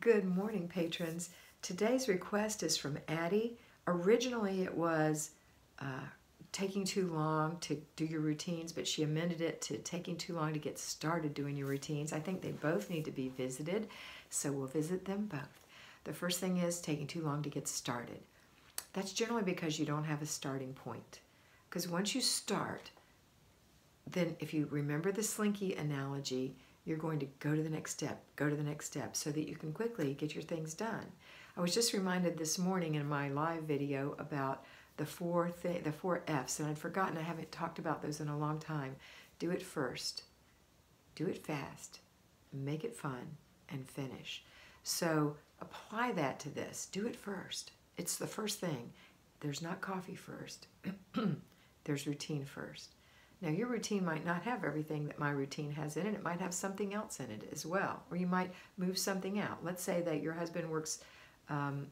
Good morning, patrons. Today's request is from Addie. Originally, it was taking too long to do your routines, but she amended it to taking too long to get started doing your routines. I think they both need to be visited, so we'll visit them both. The first thing is taking too long to get started. That's generally because you don't have a starting point. Because once you start, then if you remember the slinky analogy, you're going to go to the next step, go to the next step, so that you can quickly get your things done. I was just reminded this morning in my live video about the four F's, and I'd forgotten. I haven't talked about those in a long time. Do it first, do it fast, make it fun, and finish. So apply that to this. Do it first. It's the first thing. There's not coffee first. There's routine first. Now, your routine might not have everything that my routine has in it. It might have something else in it as well. Or you might move something out. Let's say that your husband works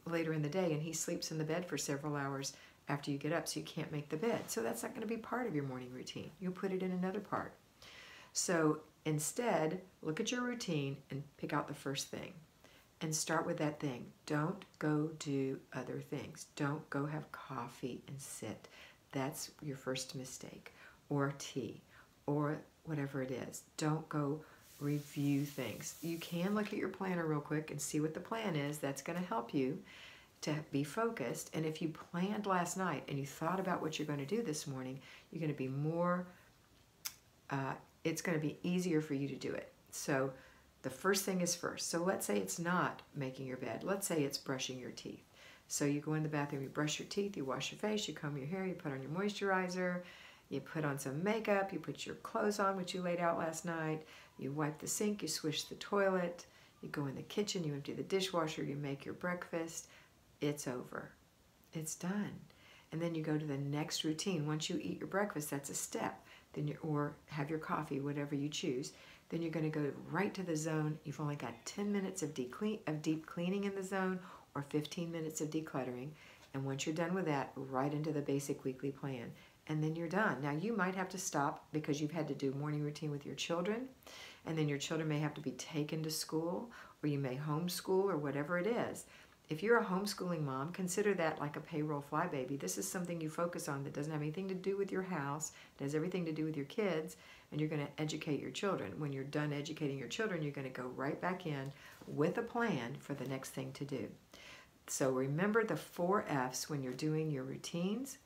later in the day and he sleeps in the bed for several hours after you get up, so you can't make the bed. So that's not going to be part of your morning routine. You'll put it in another part. So instead, look at your routine and pick out the first thing. And start with that thing. Don't go do other things. Don't go have coffee and sit. That's your first mistake. Or tea, or whatever it is. Don't go review things. You can look at your planner real quick and see what the plan is. That's going to help you to be focused. And if you planned last night and you thought about what you're going to do this morning, you're going to be more, it's going to be easier for you to do it. So the first thing is first. So let's say it's not making your bed. Let's say it's brushing your teeth. So you go in the bathroom, you brush your teeth, you wash your face, you comb your hair, you put on your moisturizer, you put on some makeup, you put your clothes on, which you laid out last night, you wipe the sink, you swish the toilet, you go in the kitchen, you empty the dishwasher, you make your breakfast. It's over. It's done. And then you go to the next routine. Once you eat your breakfast, that's a step. Then or have your coffee, whatever you choose. Then you're going to go right to the zone. You've only got 10 minutes of deep cleaning in the zone or 15 minutes of decluttering. And once you're done with that, right into the basic weekly plan. And then you're done. Now, you might have to stop because you've had to do morning routine with your children, and then your children may have to be taken to school, or you may homeschool, or whatever it is. If you're a homeschooling mom, consider that like a payroll flybaby. This is something you focus on that doesn't have anything to do with your house. It has everything to do with your kids, and you're going to educate your children. When you're done educating your children, you're going to go right back in with a plan for the next thing to do. So remember the 4 F's when you're doing your routines,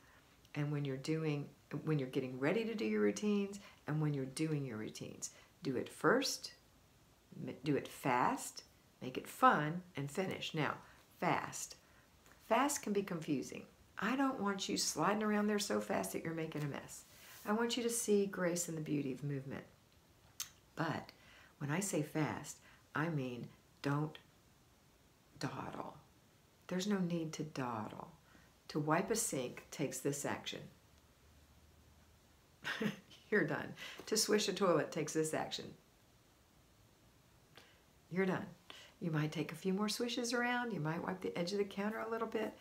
and when you're getting ready to do your routines, and when you're doing your routines. Do it first, do it fast, make it fun, and finish. Now, fast. Fast can be confusing. I don't want you sliding around there so fast that you're making a mess. I want you to see grace and the beauty of movement. But when I say fast, I mean don't dawdle. There's no need to dawdle. To wipe a sink takes this action. You're done. To swish a toilet takes this action. You're done. You might take a few more swishes around. You might wipe the edge of the counter a little bit,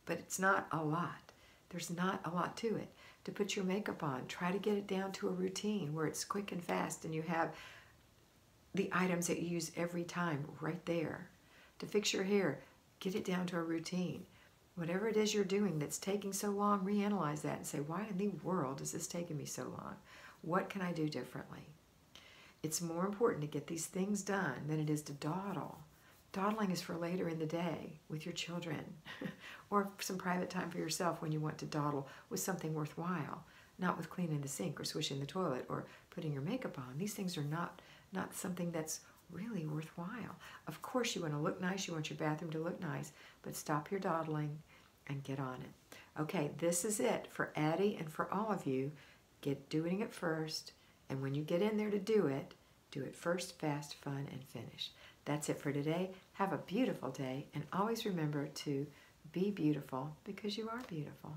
but it's not a lot. There's not a lot to it. To put your makeup on, try to get it down to a routine where it's quick and fast and you have the items that you use every time right there. To fix your hair, get it down to a routine. Whatever it is you're doing that's taking so long, reanalyze that and say, why in the world is this taking me so long? What can I do differently? It's more important to get these things done than it is to dawdle. Dawdling is for later in the day with your children or some private time for yourself when you want to dawdle with something worthwhile, not with cleaning the sink or swishing the toilet or putting your makeup on. These things are not something that's really worthwhile. Of course you want to look nice, you want your bathroom to look nice, but stop your dawdling and get on it. Okay, this is it for Addie and for all of you. Get doing it first, and when you get in there to do it first, fast, fun, and finish. That's it for today. Have a beautiful day, and always remember to be beautiful because you are beautiful.